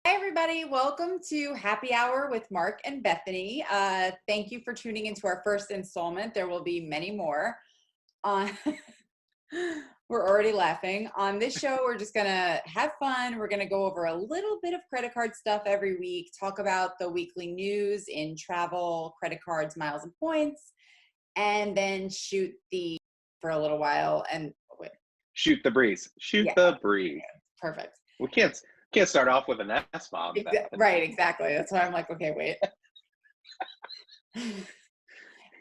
Hi, everybody. Welcome to Happy Hour with Mark and Bethany. Thank you for tuning into our first installment. There will be many more. We're already laughing. On this show, we're just going to have fun. We're going to go over a little bit of credit card stuff every week, talk about the weekly news in travel, credit cards, miles, and points, and then shoot the for a little while. And wait. Shoot the breeze. Shoot the breeze. Perfect. We can't start off with an S-bomb. Right, exactly. That's why I'm like, okay, wait.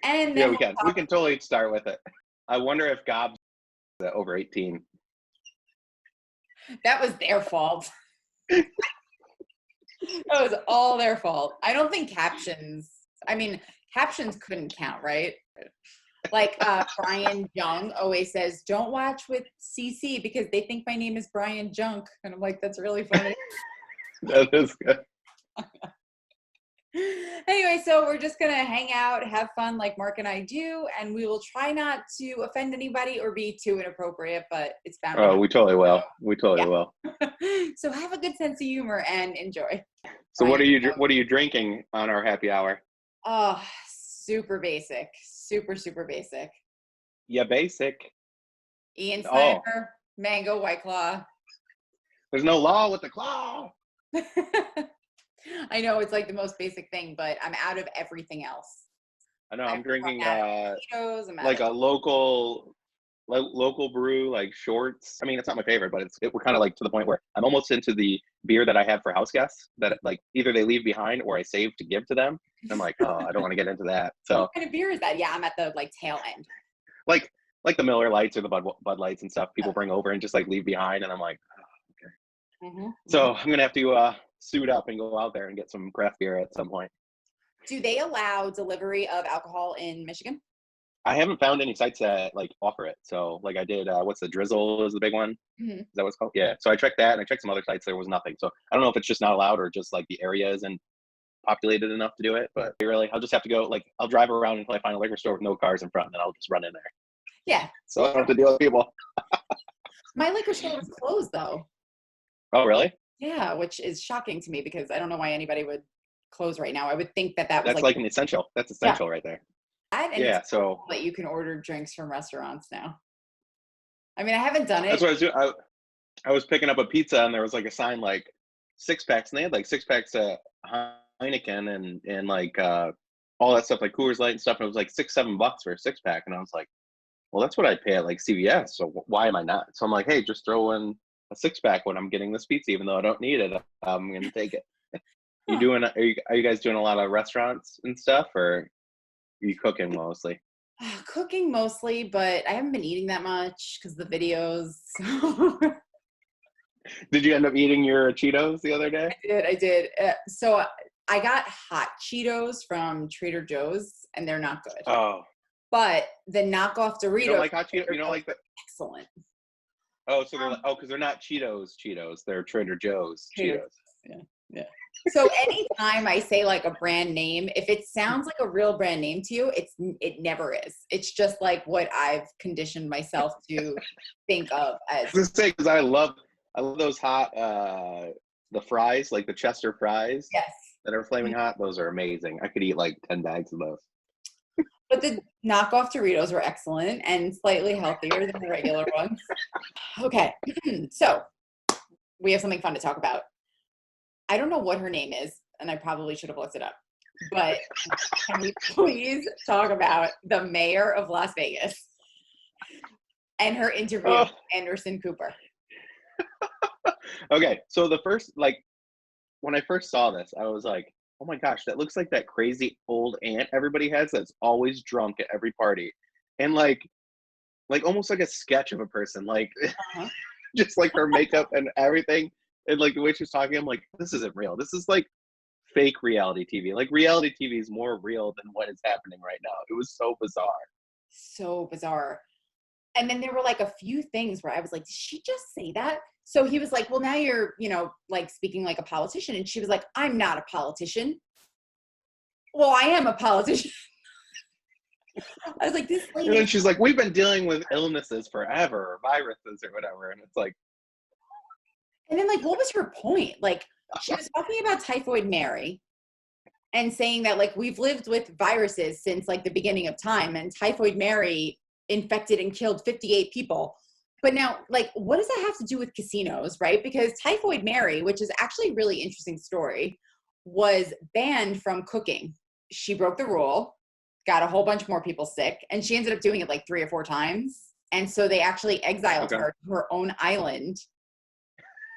And then we can totally start with it. I wonder if Gob's over 18. That was their fault. That was all their fault. I don't think captions couldn't count, right? Like Brian Jung always says, don't watch with CC because they think my name is Brian Junk. And I'm like, that's really funny. That is good. Anyway, so we're just going to hang out, have fun like Mark and I do, and we will try not to offend anybody or be too inappropriate, but it's bound to happen. We totally will. We totally will. So have a good sense of humor and enjoy. So what are you drinking on our happy hour? Oh, super basic. Super basic. Yeah, basic. Ian Snyder, Mango White Claw. There's no law with the claw. I know it's like the most basic thing, but I'm out of everything else. I know. I'm drinking like a local brew, like Shorts. I mean, it's not my favorite, but we're kind of like to the point where I'm almost into the beer that I have for house guests that like either they leave behind or I save to give to them. And I'm like, I don't want to get into that. So what kind of beer is that? Yeah, I'm at the like tail end. Like the Miller Lights or the Bud Lights and stuff people bring over and just like leave behind. And I'm like, okay. Mm-hmm. So I'm going to have to suit up and go out there and get some craft beer at some point. Do they allow delivery of alcohol in Michigan? I haven't found any sites that like offer it. So like I did, what's the Drizzle is the big one? Mm-hmm. Is that what it's called? Yeah. So I checked that and I checked some other sites. There was nothing. So I don't know if it's just not allowed or just like the area isn't populated enough to do it. But really, I'll just have to go. Like I'll drive around until I find a liquor store with no cars in front, and then I'll just run in there. Yeah. So I don't have to deal with people. My liquor store was closed though. Oh really? Yeah, which is shocking to me because I don't know why anybody would close right now. I would think that was that's like an essential. That's essential right there. And so that you can order drinks from restaurants now. I mean, I haven't done it. That's what I was doing. I was picking up a pizza and there was like a sign like 6-packs, and they had like 6-packs of Heineken and like all that stuff like Coors Light and stuff. And it was like $6-7 for a 6-pack, and I was like, well, that's what I pay at like CVS. So why am I not? So I'm like, hey, just throw in a 6-pack when I'm getting this pizza, even though I don't need it. I'm gonna take it. Are you guys doing a lot of restaurants and stuff, or are you cooking mostly? Cooking mostly, but I haven't been eating that much because the videos. Did you end up eating your Cheetos the other day? I did. So I got hot Cheetos from Trader Joe's, and they're not good. Oh. But the knockoff Doritos. You don't like hot Cheetos? You don't like that? Excellent. Oh, so they're because they're not Cheetos. They're Trader Joe's Cheetos. Yeah. So anytime I say like a brand name, if it sounds like a real brand name to you, it never is. It's just like what I've conditioned myself to think of as. Because I love those hot the fries, like the Chester fries. Yes. That are flaming hot. Those are amazing. I could eat like 10 bags of those. But the knockoff Doritos were excellent and slightly healthier than the regular ones. Okay, so we have something fun to talk about. I don't know what her name is, and I probably should have looked it up. But can we please talk about the mayor of Las Vegas and her interview with Anderson Cooper? Okay, so when I first saw this, I was like, oh my gosh, that looks like that crazy old aunt everybody has that's always drunk at every party. And like almost like a sketch of a person, like just like her makeup and everything. And like the way she was talking, I'm like, this isn't real. This is like fake reality TV. Like reality TV is more real than what is happening right now. It was so bizarre. So bizarre. And then there were like a few things where I was like, did she just say that? So he was like, well, now you're, like speaking like a politician. And she was like, I'm not a politician. Well, I am a politician. I was like, this lady. And then she's like, we've been dealing with illnesses forever, or viruses or whatever. And it's like. And then like, what was her point? Like, she was talking about Typhoid Mary and saying that like we've lived with viruses since like the beginning of time, and Typhoid Mary infected and killed 58 people. But now, like, what does that have to do with casinos, right? Because Typhoid Mary, which is actually a really interesting story, was banned from cooking. She broke the rule, got a whole bunch more people sick, and she ended up doing it like 3 or 4 times. And so they actually exiled her to her own island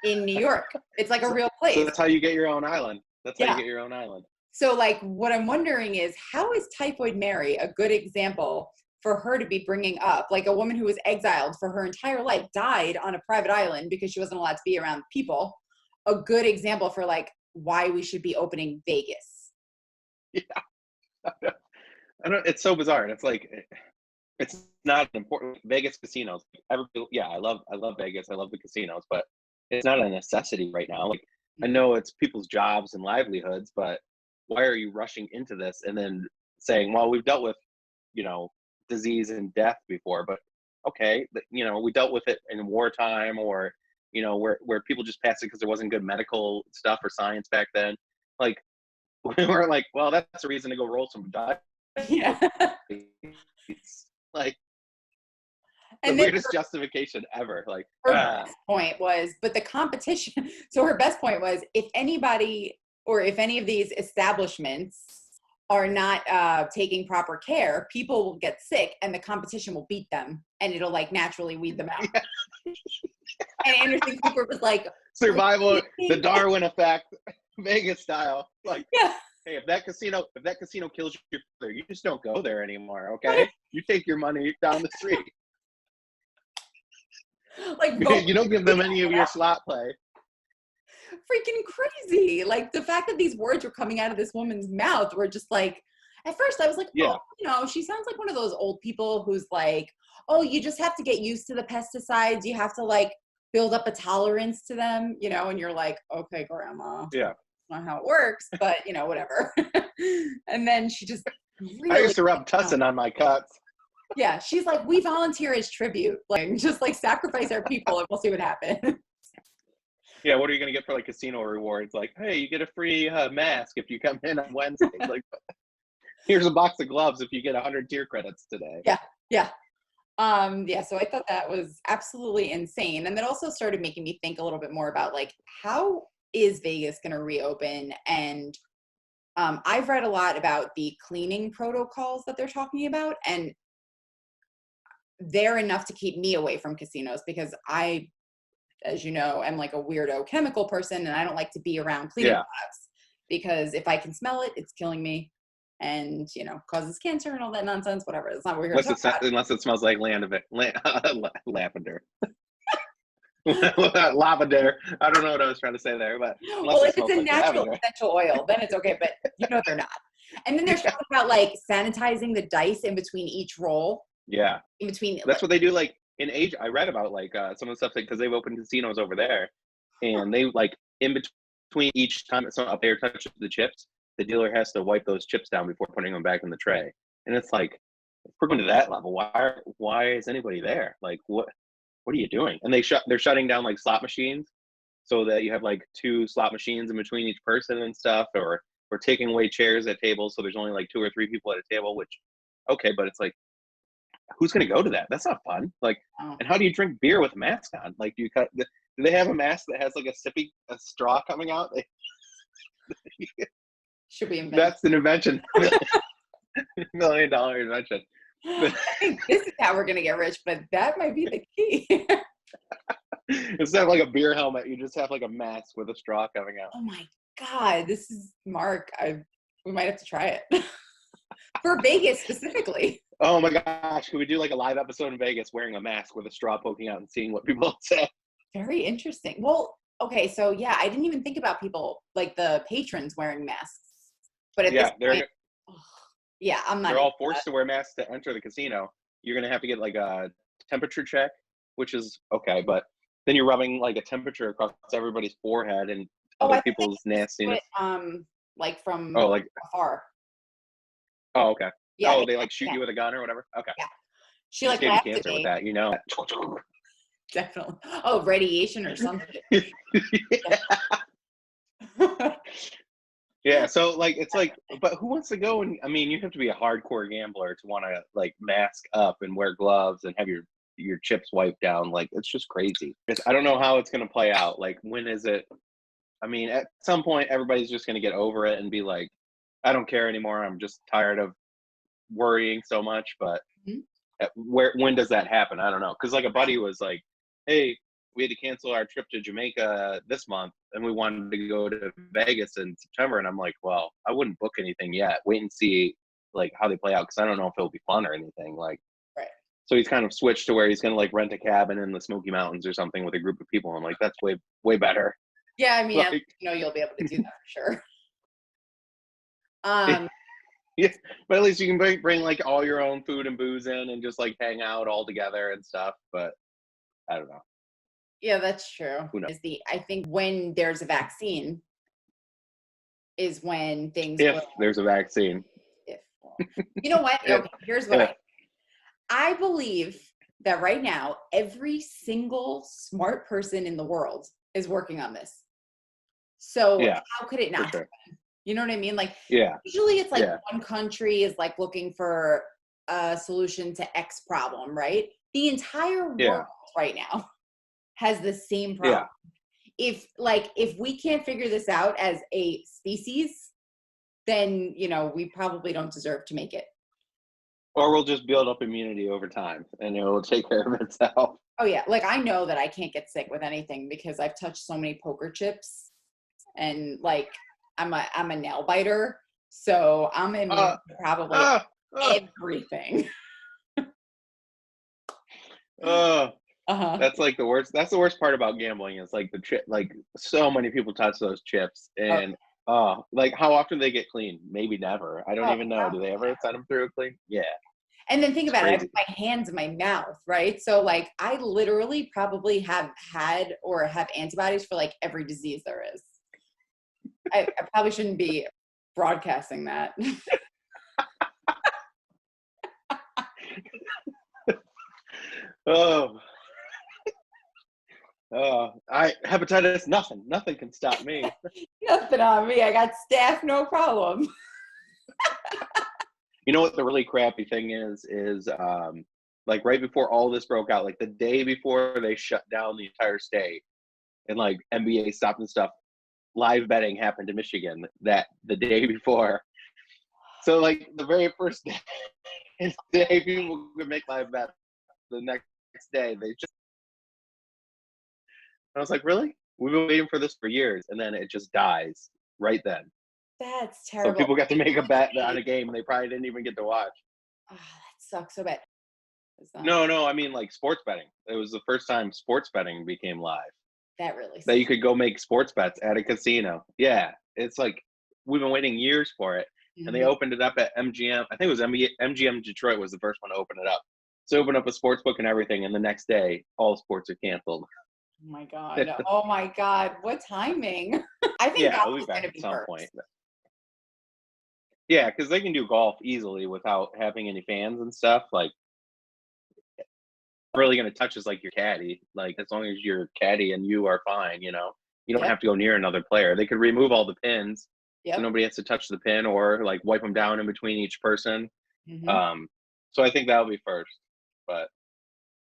in New York. It's like a real place. So that's how you get your own island. That's how you get your own island. So like what I'm wondering is, how is Typhoid Mary a good example for her to be bringing up? Like a woman who was exiled for her entire life, died on a private island because she wasn't allowed to be around people. A good example for like why we should be opening Vegas. Yeah. I don't, it's so bizarre. And it's like, it's not important. Vegas casinos. I love Vegas. I love the casinos, but it's not a necessity right now. Like, I know it's people's jobs and livelihoods, but why are you rushing into this and then saying, well, we've dealt with, disease and death before, but okay, we dealt with it in wartime, or, where people just passed it because there wasn't good medical stuff or science back then. Like, we were like, well, that's a reason to go roll some dice. Yeah. Like, and the weirdest justification ever. Like, her best point was, but the competition. So her best point was, if anybody or if any of these establishments are not taking proper care, people will get sick and the competition will beat them and it'll like naturally weed them out. Yeah. And Anderson Cooper was like, survival, the Darwin effect, Vegas style. Like, yeah. Hey, if that casino kills your father, you just don't go there anymore, okay? You take your money down the street. Like, you don't give them any of your slot play. Freaking crazy. Like, the fact that these words were coming out of this woman's mouth were just like, at first I was like, she sounds like one of those old people who's like, oh, you just have to get used to the pesticides. You have to like build up a tolerance to them, and you're like, okay, grandma. Yeah. Not how it works, but whatever. And then she just really, I used to rub tussin on my cuts. Yeah, she's like, we volunteer as tribute, like just like sacrifice our people and we'll see what happens. Yeah, what are you gonna get for like casino rewards? Like, hey, you get a free mask if you come in on Wednesday. Like, here's a box of gloves if you get 100 tier credits today. Yeah. So I thought that was absolutely insane, and that also started making me think a little bit more about like, how is Vegas going to reopen? And I've read a lot about the cleaning protocols that they're talking about, and they're enough to keep me away from casinos because I, as you know, am like a weirdo chemical person, and I don't like to be around cleaning products because if I can smell it, it's killing me, and causes cancer and all that nonsense. Whatever, that's not what we're here to talk about. Unless it smells like lavender. Lavender. I don't know what I was trying to say there, but well, if it's a natural essential oil, then it's okay. But they're not. And then they're talking about like sanitizing the dice in between each roll. Yeah. In between. That's what they do. Like in Asia, I read about like some of the stuff because they've opened casinos over there, and they like in between each time a player touches the chips, the dealer has to wipe those chips down before putting them back in the tray. And it's like, if we're going to that level, why is anybody there? Like what are you doing? And they're shutting down like slot machines so that you have like 2 slot machines in between each person and stuff, or taking away chairs at tables so there's only like 2 or 3 people at a table, which okay, but it's like, who's going to go to that? That's not fun. Like, and how do you drink beer with a mask on? Like, do they have a mask that has like a straw coming out? Should be invented. That's an invention. $1 million invention. I think this is how we're going to get rich, but that might be the key. Instead of like a beer helmet, you just have like a mask with a straw coming out. Oh my God, this is Mark. We might have to try it. For Vegas specifically. Oh my gosh, could we do like a live episode in Vegas wearing a mask with a straw poking out and seeing what people say? Very interesting. Well, okay, so yeah, I didn't even think about people, like the patrons wearing masks. But at this point, I'm not. They're all forced to wear masks to enter the casino. You're going to have to get like a temperature check, which is okay, but then you're rubbing like a temperature across everybody's forehead and other people's nastiness. Like from afar. Oh, okay. Yeah, oh, they like shoot you with a gun or whatever? Okay. Yeah. She like gave you cancer with that, Definitely. Oh, radiation or something. Yeah. Yeah, so like it's like, but who wants to go? And I mean, you have to be a hardcore gambler to want to like mask up and wear gloves and have your chips wiped down. Like it's just crazy. I don't know how it's going to play out. Like when is it? I mean, at some point, everybody's just going to get over it and be like, I don't care anymore. I'm just tired of worrying so much. But Mhm. when does that happen? I don't know. Because like a buddy was like, hey, we had to cancel our trip to Jamaica this month and we wanted to go to Vegas in September. And I'm like, well, I wouldn't book anything yet. Wait and see like how they play out. Cause I don't know if it'll be fun or anything. Like, Right. so he's kind of switched to where he's going to like rent a cabin in the Smoky Mountains or something with a group of people. I'm like, that's way better. Yeah, I mean, Like, you'll be able to do that for sure. Um, yeah, but at least you can bring like all your own food and booze in and just like hang out all together and stuff. But I don't know. yeah, that's true. Who knows? I think when there's a vaccine is when things If will. there's a vaccine. If you know what? If, Okay, here's what if. I believe that right now every single smart person in the world is working on this. So Yeah, how could it for not? sure. You know what I mean? Like Yeah, usually it's like yeah, one country is like looking for a solution to X problem, right? The entire yeah, world right now has the same yeah. problem. If we can't figure this out as a species, then we probably don't deserve to make it. Or we'll just build up immunity over time and it will take care of itself. Oh yeah, like I know that I can't get sick with anything because I've touched so many poker chips, and like I'm a nail biter, so I'm immune Uh, to probably uh, uh, everything. uh. Uh-huh. That's like the worst. That's the worst part about gambling is like the chip. Like so many people touch those chips, Oh, and like how often do they get clean? Maybe never. I don't oh, even know. Do they ever send them through clean? Yeah, and then think it's about it. I have crazy. my hands in my mouth, right? So like I literally probably have had or have antibodies for like every disease there is. I probably shouldn't be broadcasting that. Oh, I hepatitis. Nothing can stop me. Nothing on me. I got staph, no problem. You know what the really crappy thing is like right before all this broke out, like the day before they shut down the entire state and like NBA stopped and stuff, live betting happened in Michigan that the day before. So like the very first day people could make live bets, the next day they just. I was like, really? We've been waiting for this for years, and then it just dies right then. That's So terrible. people got to make a bet on Really, a game they probably didn't even get to watch. that sucks so bad. It's not, No, I mean like sports betting. It was the first time sports betting became live. that really That you sucks. could go make sports bets at a casino. Yeah, it's like we've been waiting years for it, and they Mhm. opened it up at MGM. I think it was MGM Detroit was the first one to open it up. So open up a sports book and everything, and the next day all sports are canceled. Oh my God. Oh my God. What timing? I think Yeah, golf we'll be is back going to at be some point. first. Yeah, because they can do golf easily without having any fans and stuff. Like, really going to touch is like your caddy. Like, as long as your caddy and you are fine, you don't Yep. have to go near another player. They could remove all the pins, so Yep. nobody has to touch the pin or like wipe them down in between each person. Hmm. Um, so I think that'll be first. But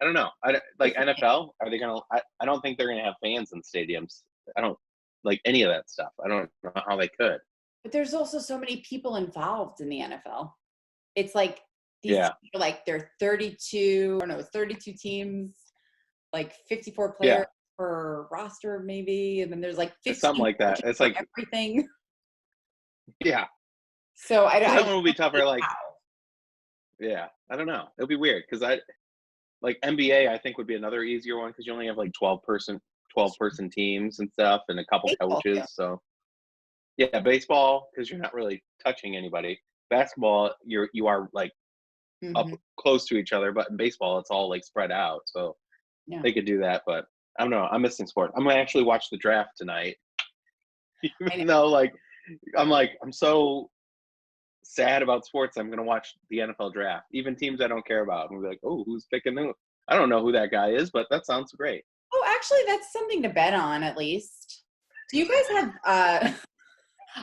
I don't know. Like NFL. Are they gonna? I don't think they're gonna have fans in stadiums. I don't like any of that stuff. I don't know how they could. But there's also so many people involved in the NFL. It's like these Yeah, teams are like they're 32, or no, 32 teams, like 54 yeah, players per roster maybe, and then there's like it's something 15 like that. coaches It's for like, everything. yeah. So I So don't, I that don't one will be tougher. know Like, how. yeah, I don't know. It'll be weird because I like NBA. I think would be another easier one because you only have like 12-person teams and stuff, and a couple Baseball too. coaches. So yeah, baseball because you're not really touching anybody. Basketball, you are like up Hmm. close to each other, but in baseball, it's all like spread out. So Yeah. they could do that, but I don't know. I'm missing sport. I'm gonna actually watch the draft tonight, I know. even though I'm so sad about sports. I'm gonna watch the NFL draft, even teams I don't care about. I'm gonna be like, oh, who's picking who? I don't know who that guy is, but that sounds great. Oh, actually, that's something to bet on at least. Do you guys have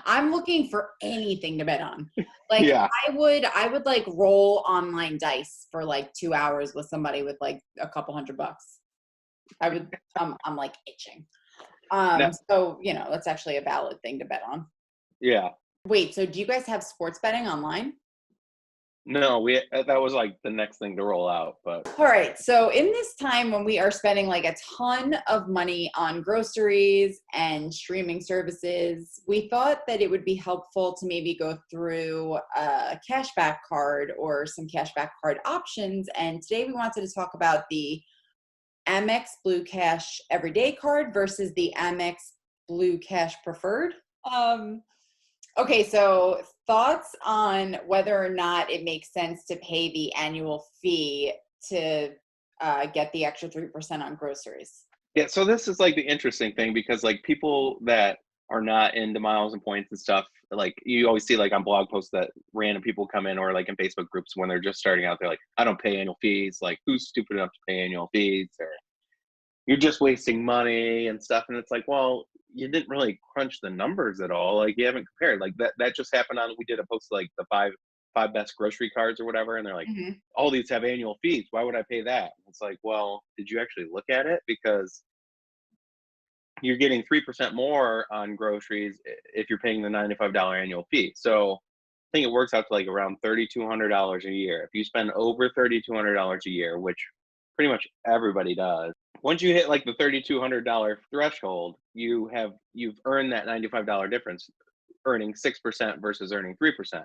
I'm looking for anything to bet on. Like Yeah. I would like roll online dice for like 2 hours with somebody with like a couple $100. I'm like itching. No, So, you know, that's actually a valid thing to bet on. yeah. Wait, so do you guys have sports betting online? No, that was like the next thing to roll out, but All right. So in this time when we are spending like a ton of money on groceries and streaming services, we thought that it would be helpful to maybe go through a cashback card or some cashback card options. And today we wanted to talk about the Amex Blue Cash Everyday Card versus the Amex Blue Cash Preferred. Okay, so thoughts on whether or not it makes sense to pay the annual fee to get the extra 3% on groceries. yeah. So this is like the interesting thing because like people that are not into miles and points and stuff, like you always see like on blog posts that random people come in or like in Facebook groups when they're just starting out, they're like, I don't pay annual fees. Like who's stupid enough to pay annual fees? Or you're just wasting money and stuff. And it's like, well, you didn't really crunch the numbers at all. Like you haven't compared. Like that just happened on. We did a post like the five best grocery cards or whatever, and they're like, Mhm. all these have annual fees. Why would I pay that? It's like, well, did you actually look at it? Because you're getting 3% more on groceries if you're paying the $95 annual fee. So I think it works out to like around $3,200 a year. If you spend over $3,200 a year, which pretty much everybody does, once you hit like the $3,200 threshold, you've earned that $95 difference, earning 6% versus earning 3%.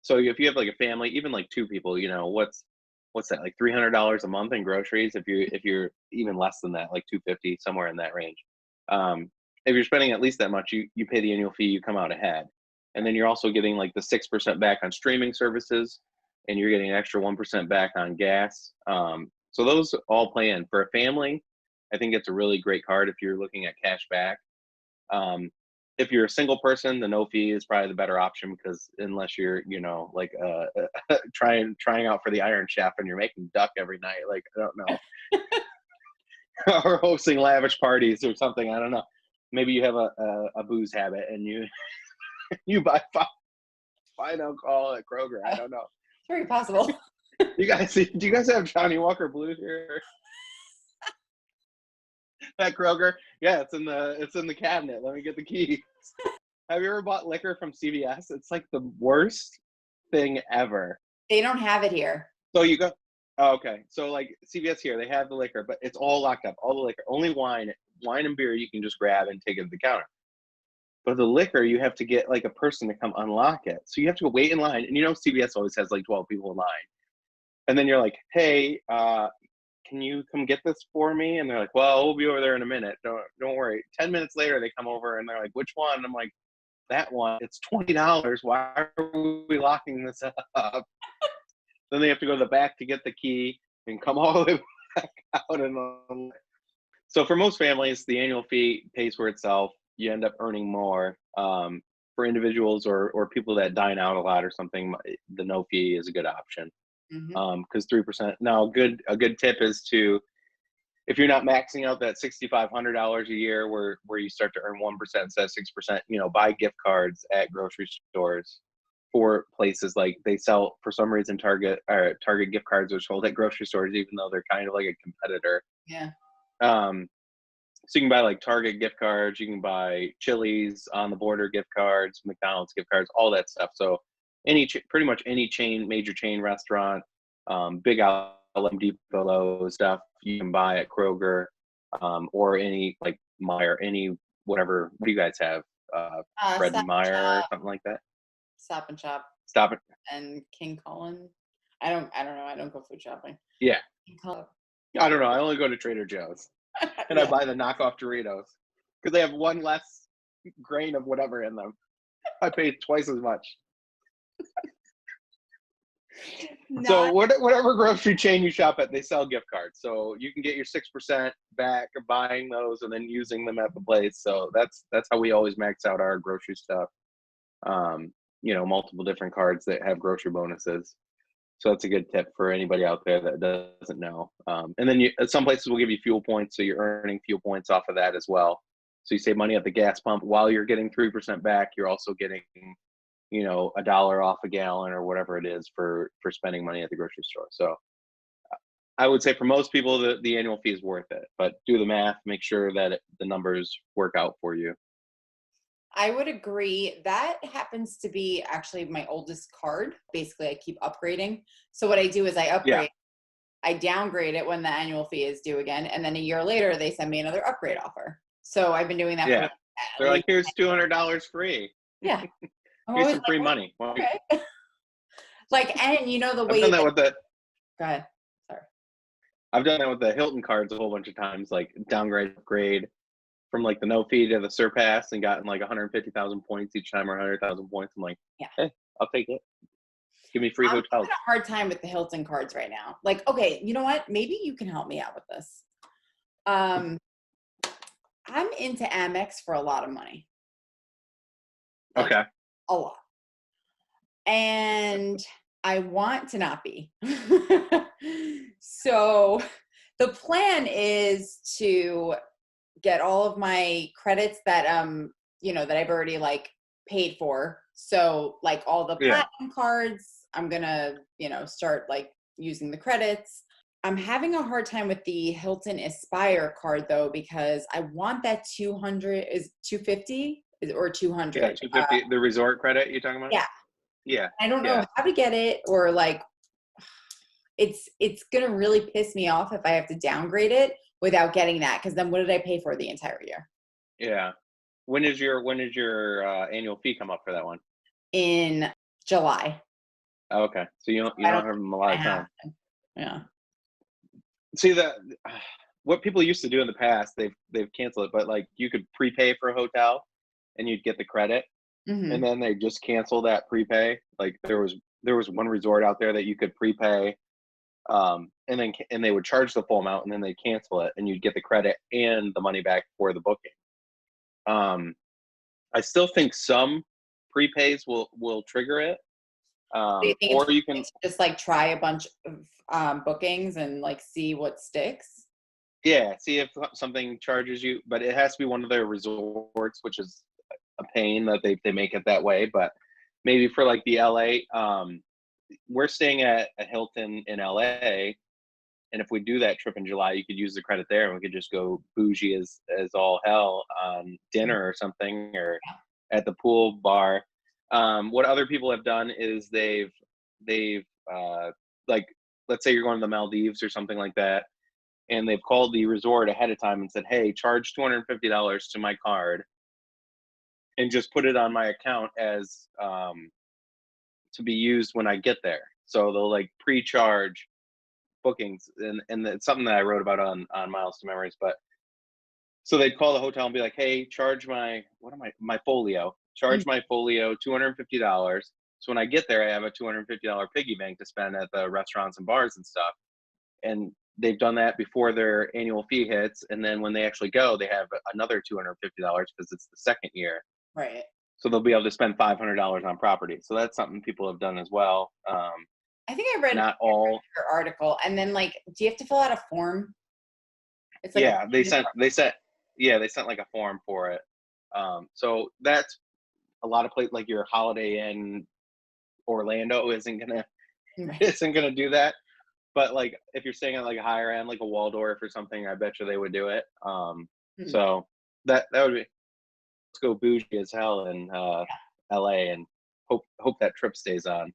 So if you have like a family, even like two people, you know, what's that, like $300 a month in groceries? If you're even less than that, like 250, somewhere in that range. If you're spending at least that much, you pay the annual fee, you come out ahead. And then you're also getting like the 6% back on streaming services, and you're getting an extra 1% back on gas. So those all play in for a family. I think it's a really great card if you're looking at cash back. Um, if you're a single person, the no fee is probably the better option because unless you're, you know, like trying out for the Iron Chef and you're making duck every night, like I don't know, or hosting lavish parties or something, I don't know. Maybe you have a booze habit and you you buy fine alcohol at Kroger. I don't know. It's very possible. Do you guys have Johnny Walker Blue here at Kroger? Yeah, it's in the cabinet. Let me get the key. Have you ever bought liquor from CVS? It's like the worst thing ever. They don't have it here. So you go, oh, okay. So like CVS here, they have the liquor, but it's all locked up. All the liquor, only wine and beer you can just grab and take it to the counter. But the liquor, you have to get like a person to come unlock it. So you have to go wait in line. And you know, CVS always has like 12 people in line. And then you're like, hey, can you come get this for me? And they're like, well, we'll be over there in a minute. Don't worry. 10 minutes later, they come over and they're like, which one? And I'm like, that one. It's $20. Why are we locking this up? Then they have to go to the back to get the key and come all the way back out. And so for most families, the annual fee pays for itself. You end up earning more. For individuals or people that dine out a lot or something, the no fee is a good option. Because 3%. Now, a good tip is to, if you're not maxing out that $6,500 a year, where you start to earn 1% instead of 6%, you know, buy gift cards at grocery stores for places like they sell. For some reason, Target gift cards are sold at grocery stores, even though they're kind of like a competitor. Yeah. So you can buy like Target gift cards, you can buy Chili's on the border gift cards, McDonald's gift cards, all that stuff. So pretty much any major chain restaurant, big outlet, Depot stuff you can buy at Kroger, or any like Meyer, any whatever. What do you guys have? Fred Stop and Meyer or Shop, something like that. Stop and Shop, Stop it. and King Cullen. I don't know. I don't go food shopping. Yeah, King Cullen. I don't know. I only go to Trader Joe's and I Yeah. buy the knockoff Doritos because they have one less grain of whatever in them. I pay twice as much. So Not whatever grocery chain you shop at, they sell gift cards. So you can get your 6% back of buying those and then using them at the place. So that's how we always max out our grocery stuff. You know, multiple different cards that have grocery bonuses. So that's a good tip for anybody out there that doesn't know. And then some places will give you fuel points, so you're earning fuel points off of that as well. So you save money at the gas pump while you're getting 3% back. You're also getting, $1 off a gallon or whatever it is for spending money at the grocery store. So I would say for most people, the annual fee is worth it, but do the math, make sure that the numbers work out for you. I would agree. That happens to be actually my oldest card. Basically, I keep upgrading. So what I do is I Yeah. upgrade, I downgrade it when the annual fee is due again, and then a year later they send me another upgrade offer. So I've been doing that for Yeah. at They're like, least, here's $200 free. yeah. I'm Here's always some free like, money. Well, okay. Like, and the I've way done that with the go ahead. Sorry. I've done that with the Hilton cards a whole bunch of times, like downgrade, upgrade from like the no fee to the surpass, and gotten like 150,000 points each time, or 100,000 points. I'm like, Yeah. hey, I'll take it. Give me free I'm hotels. having a hard time with the Hilton cards right now. Like, okay, you know what? Maybe you can help me out with this. I'm into Amex for a lot of money. Like, Okay. a lot. And I want to not be. So the plan is to get all of my credits that that I've already like paid for. So like all the Yeah. platinum cards, I'm gonna, start like using the credits. I'm having a hard time with the Hilton Aspire card though, because I want that 250 or 200. Yeah, 250, the resort credit you're talking about? Yeah. Yeah. I don't know Yeah. how to get it, or like it's gonna really piss me off if I have to downgrade it without getting that, because then what did I pay for the entire year? Yeah. When is your annual fee come up for that one? In July. Oh, okay. So you I don't don't have think a it's lot gonna of time. happen. Yeah. See that what people used to do in the past, they've canceled it, but like you could prepay for a hotel and you'd get the credit, Hmm. and then they just cancel that prepay. Like there was one resort out there that you could prepay, and they would charge the full amount, and then they cancel it, and you'd get the credit and the money back for the booking. I still think some prepays will trigger it, Do you think it's or you worth can. it to just like try a bunch of bookings and like see what sticks? Yeah, see if something charges you, but it has to be one of their resorts, which is a pain that they make it that way. But maybe for like the LA, we're staying at a Hilton in LA, and if we do that trip in July, you could use the credit there, and we could just go bougie as all hell on dinner or something, or at the pool bar. What other people have done is they've like, let's say you're going to the Maldives or something like that, and they've called the resort ahead of time and said, hey, charge $250 to my card and just put it on my account as to be used when I get there. So they'll like pre-charge bookings, and it's something that I wrote about on Miles to Memories. But so they'd call the hotel and be like, hey, charge my folio, charge my folio $250. So when I get there, I have a $250 piggy bank to spend at the restaurants and bars and stuff. And they've done that before their annual fee hits, and then when they actually go, they have another $250 because it's the second year. Right. So they'll be able to spend $500 on property. So that's something people have done as well. I think I read Not all. your article, and then like, do you have to fill out a form? It's like Yeah, they sent like a form for it. So that's a lot of places, like your Holiday Inn Orlando isn't gonna Right. do that. But like if you're staying at like a higher end, like a Waldorf or something, I bet you they would do it. So that would be, let's go bougie as hell in LA, and hope that trip stays on.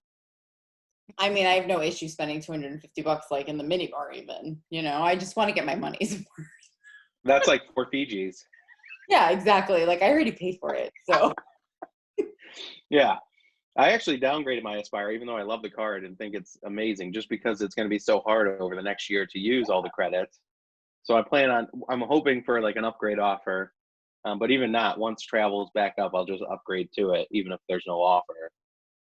I mean, I have no issue spending $250 like in the mini bar even, I just want to get my money's worth. That's like 4 Fijis. Yeah, exactly. Like I already paid for it. So Yeah. I actually downgraded my Aspire, even though I love the card and think it's amazing, just because it's going to be so hard over the next year to use all the credits. So I'm hoping for like an upgrade offer. But even not, once travel's back up, I'll just upgrade to it, even if there's no offer.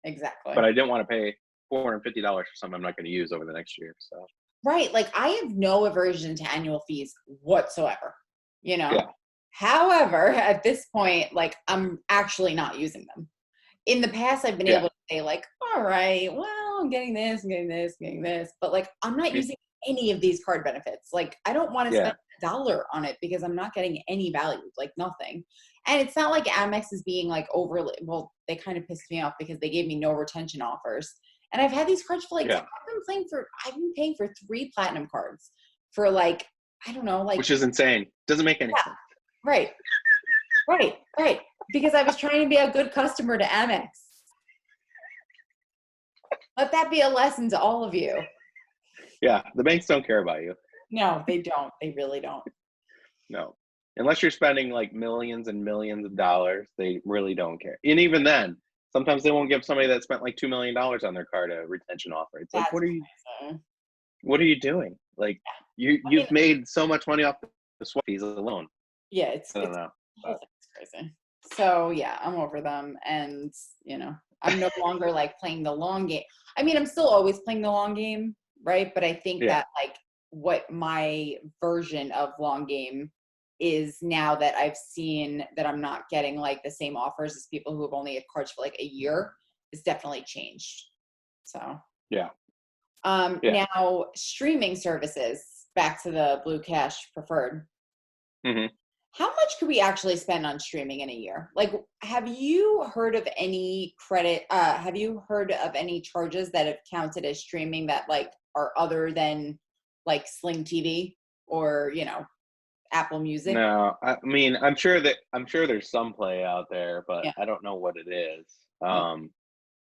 exactly. But I didn't want to pay $450 for something I'm not going to use over the next year. So Right. Like I have no aversion to annual fees whatsoever, yeah, However, at this point, like I'm actually not using them. In the past, I've been yeah, able to say like, all right, well, I'm getting this, I'm getting this, I'm getting this, but like I'm not yeah, using any of these card benefits. Like I don't want to yeah. spend dollar on it because I'm not getting any value, like nothing. And it's not like Amex is being like overly, well, they kind of pissed me off because they gave me no retention offers. And I've had these cards for like, Yeah. I've been paying for 3 platinum cards for like, I don't know, like. Which is insane. Doesn't make any sense. Right. Because I was trying to be a good customer to Amex. Let that be a lesson to all of you. Yeah, the banks don't care about you. No, they don't. They really don't. No. Unless you're spending like millions and millions of dollars, they really don't care. And even then, sometimes they won't give somebody that spent like $2 million on their card a retention offer. It's like, what are you doing? Like you've made so much money off the swap fees alone. Yeah, I don't know. It's crazy. So yeah, I'm over them, and I'm no longer like playing the long game. I mean, I'm still always playing the long game, right? But I think that like what my version of long game is now that I've seen that I'm not getting like the same offers as people who have only had cards for like a year is definitely changed. So now streaming services, back to the Blue Cash preferred. Mm-hmm. How much could we actually spend on streaming in a year? Like, have you heard of any have you heard of any charges that have counted as streaming that like are other than like Sling TV or, Apple Music? No, I mean, I'm sure there's some play out there, but I don't know what it is.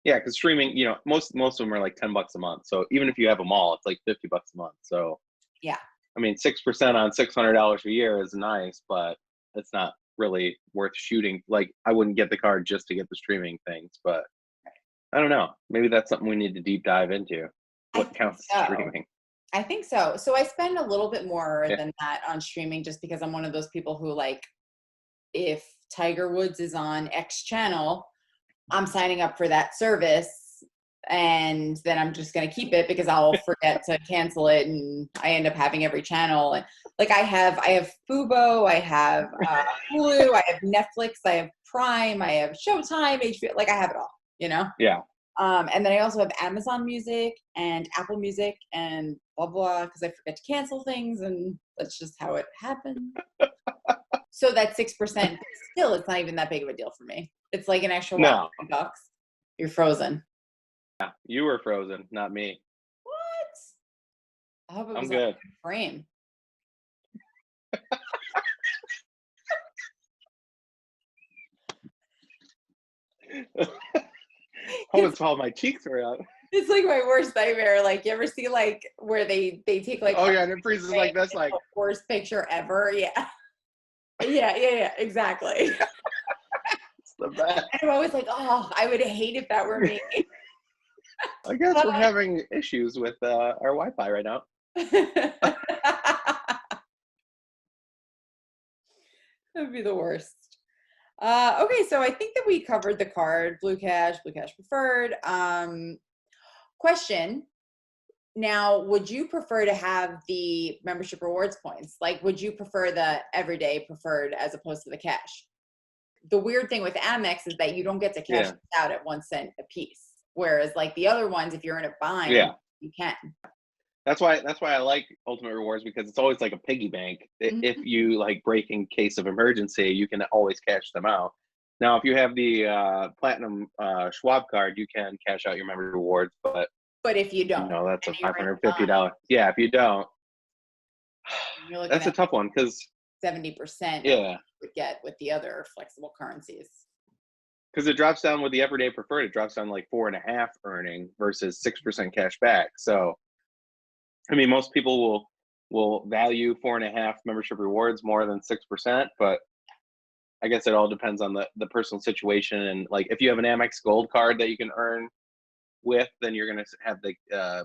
Yeah, because streaming, most of them are like $10 a month. So even if you have them all, it's like $50 a month. So yeah, I mean, 6% on $600 a year is nice, but it's not really worth shooting. Like, I wouldn't get the card just to get the streaming things, but I don't know. Maybe that's something we need to deep dive into. What counts as streaming? I think so. So I spend a little bit more than that on streaming just because I'm one of those people who like, if Tiger Woods is on X channel, I'm signing up for that service. And then I'm just going to keep it because I'll forget to cancel it. And I end up having every channel. And like I have Fubo, I have Hulu, I have Netflix, I have Prime, I have Showtime, HBO, like I have it all, Yeah. And then I also have Amazon Music and Apple Music and blah, blah, because I forget to cancel things. And that's just how it happened. So that 6%, still, it's not even that big of a deal for me. It's like an extra $1. You're frozen. Yeah, you were frozen, not me. What? I hope it was I'm good. Frame. It's all my cheeks were out. It's like my worst nightmare. Like, you ever see like where they take like and it freezes like this, like the worst picture ever. Yeah, exactly. It's the best. And I'm always like, oh, I would hate if that were me. I guess we're having issues with our Wi-Fi right now. That'd be the worst. Okay, so I think that we covered the card, Blue Cash preferred. Question. Now, would you prefer to have the membership rewards points? Like, would you prefer the everyday preferred as opposed to the cash? The weird thing with Amex is that you don't get to cash out at 1 cent a piece. Whereas like the other ones, if you're in a bind, you can. That's why I like Ultimate Rewards, because it's always like a piggy bank. Mm-hmm. If you like break in case of emergency, you can always cash them out. Now, if you have the Platinum Schwab card, you can cash out your member rewards, but if you don't, that's a $550. Yeah, if you don't, that's a tough one because 70% you would get with the other flexible currencies. Because it drops down with the everyday preferred, it drops down like 4.5 earning versus 6% cash back. So, I mean, most people will value 4.5 membership rewards more than 6%, but I guess it all depends on the personal situation. And like, if you have an Amex Gold card that you can earn with, then you're gonna have the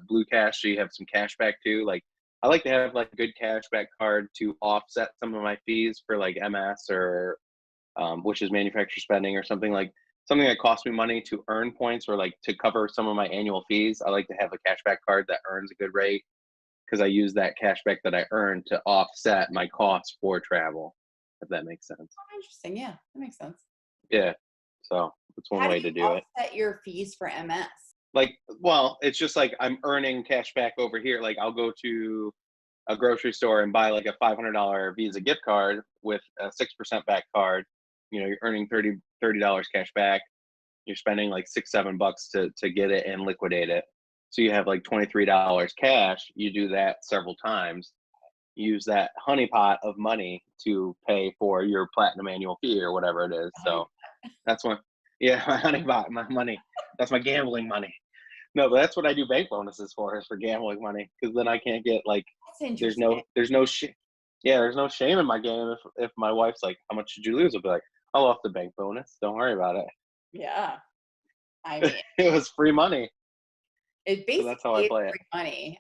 Blue Cash, so you have some cash back too. Like, I like to have like a good cash back card to offset some of my fees for like MS or which is manufacturer spending, or something that costs me money to earn points, or like to cover some of my annual fees. I like to have a cashback card that earns a good rate, because I use that cashback that I earn to offset my costs for travel, if that makes sense. Oh, interesting. Yeah, that makes sense. Yeah. So that's one way to do it. Offset your fees for MS? Like, well, it's just like I'm earning cash back over here. Like, I'll go to a grocery store and buy like a $500 Visa gift card with a 6% back card, you're earning $30 cash back. You're spending like $6-7 to get it and liquidate it. So you have like $23 cash. You do that several times. Use that honeypot of money to pay for your platinum annual fee or whatever it is. So that's what, yeah, my honeypot, my money. That's my gambling money. No, but that's what I do bank bonuses for, is for gambling money, because then I can't get like, That's there's interesting. no shame. Yeah, there's no shame in my game if my wife's like, how much did you lose? I'll be like, I lost the bank bonus. Don't worry about it. Yeah. I mean, It was free money. it So that's how I basically is play it. free money.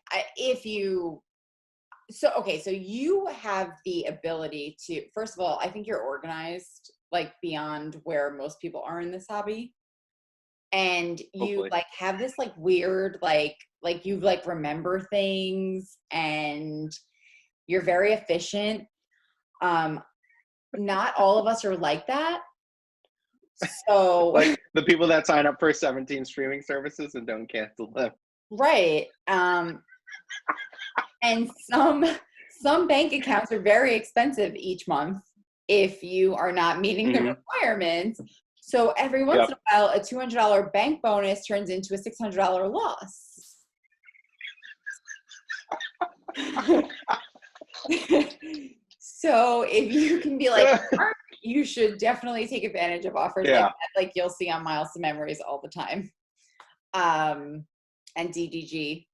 So you have the ability to, first of all, I think you're organized, like beyond where most people are in this hobby. And you Hopefully. like have this like weird, like you like remember things, and you're very efficient. Not all of us are like that. So Like the people that sign up for 17 streaming services and don't cancel them. right. And some bank accounts are very expensive each month if you are not meeting the Mhm. requirements. So every once in a while, a $200 bank bonus turns into a $600 loss. So if you can be like, Mark, you should definitely take advantage of offers like that, like you'll see on Miles to Memories all the time. And DDG,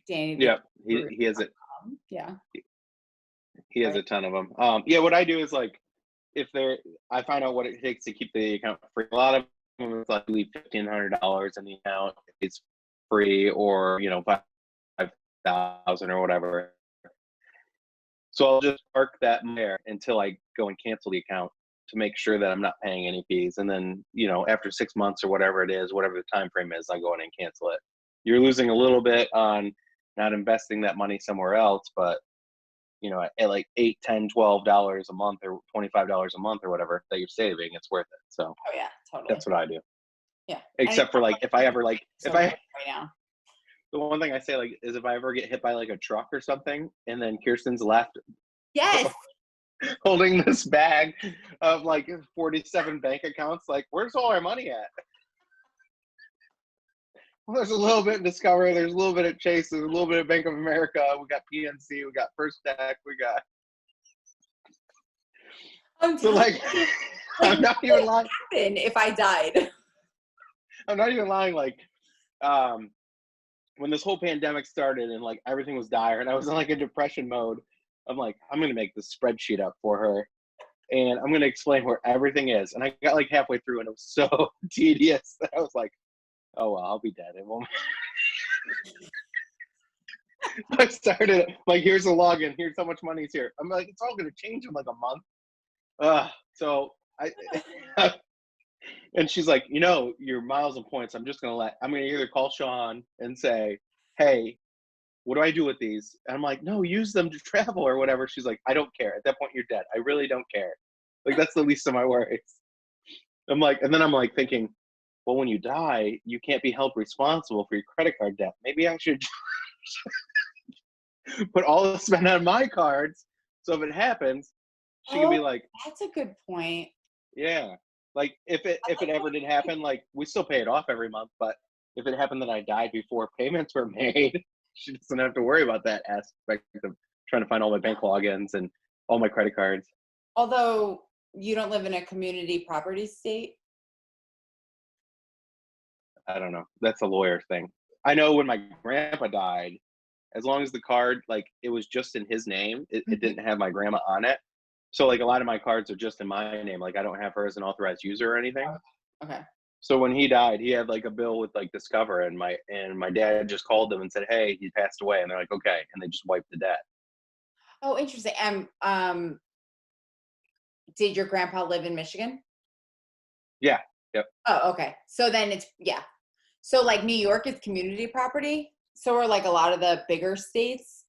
Danny. Yeah, he has it. Yeah. He has a ton of them. Yeah, what I do is like, I find out what it takes to keep the account free. A lot of them is like leave $1,500 in the account. It's free, or 5,000 or whatever. So I'll just park that there until I go and cancel the account to make sure that I'm not paying any fees. And then after 6 months or whatever it is, whatever the time frame is, I go in and cancel it. You're losing a little bit on not investing that money somewhere else, but at like $8, $10, $12 a month or $25 a month or whatever that you're saving, it's worth it. So Oh yeah, totally. that's what I do. Yeah. Except for like, if I ever like, right now. The one thing I say like is if I ever get hit by like a truck or something, and then Kirsten's left Yes. holding this bag of like 47 bank accounts, like, where's all our money at? Well, there's a little bit in Discover, there's a little bit at Chase, there's a little bit of Bank of America, we got PNC, we got First Tech, we got. So like, I'm not even lying. Happen if I died. I'm not even lying. Like, when this whole pandemic started and like everything was dire and I was in like a depression mode, I'm like, I'm gonna make this spreadsheet up for her, and I'm gonna explain where everything is. And I got like halfway through, and it was so tedious that I was like, oh well, I'll be dead. It won't. I started like, here's the login, here's how much money's here. I'm like, it's all gonna change in like a month. So I and she's like, your miles and points, I'm gonna either call Sean and say, hey, what do I do with these? And I'm like, no, use them to travel or whatever. She's like, I don't care. At that point, you're dead. I really don't care. Like, that's the least of my worries. I'm like, and then I'm like thinking, well, when you die, you can't be held responsible for your credit card debt. Maybe I should put all the spend on my cards. So if it happens, she can be like, that's a good point. Yeah. Like if it ever did happen, like we still pay it off every month, but if it happened that I died before payments were made, she doesn't have to worry about that aspect of trying to find all my bank logins and all my credit cards. Although you don't live in a community property state. I don't know. That's a lawyer thing. I know when my grandpa died, as long as the card, like it was just in his name, it didn't have my grandma on it. So like a lot of my cards are just in my name. Like I don't have her as an authorized user or anything. Okay. So when he died, he had like a bill with like Discover, and my dad just called them and said, hey, he passed away. And they're like, okay. And they just wiped the debt. Oh, interesting. And did your grandpa live in Michigan? Yeah. Yep. Oh, okay. So then so like New York is community property. So are like a lot of the bigger states.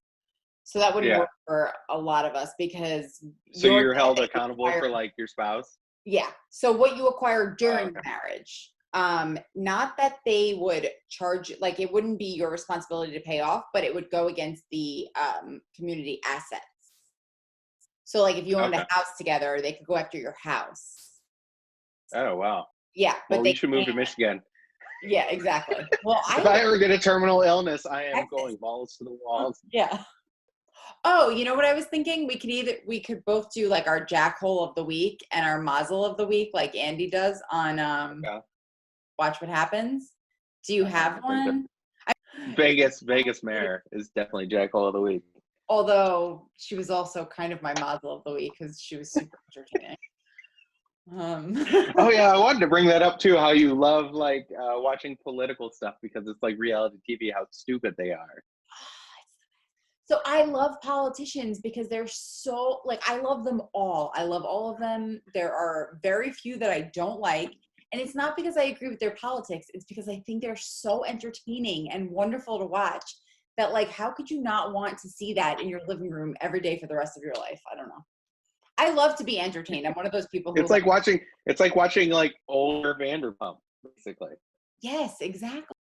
So that wouldn't work for a lot of us because. So you're held accountable for like your spouse? Yeah. So what you acquire during marriage Not that they would charge, like it wouldn't be your responsibility to pay off, but it would go against the community assets. So like if you owned Okay. a house together, they could go after your house. Oh wow. Yeah, but Well, they you should move to can't. Michigan. Yeah, exactly. Well, If I ever get a terminal illness, I am Texas. going balls to the walls. Yeah. Oh, you know what I was thinking? We could both do like our jackhole of the week and our mazel of the week, like Andy does on Okay. Watch What Happens. Do you have I think that one? Vegas mayor is definitely Jack Hole of the week. Although she was also kind of my mazel of the week because she was super entertaining. Oh yeah, I wanted to bring that up too. How you love like watching political stuff because it's like reality TV. How stupid they are. So I love politicians because they're so like I love them all. I love all of them. There are very few that I don't like. And it's not because I agree with their politics. It's because I think they're so entertaining and wonderful to watch that like how could you not want to see that in your living room every day for the rest of your life? I don't know. I love to be entertained. I'm one of those people who It's like watching like older Vanderpump, basically. yes, exactly.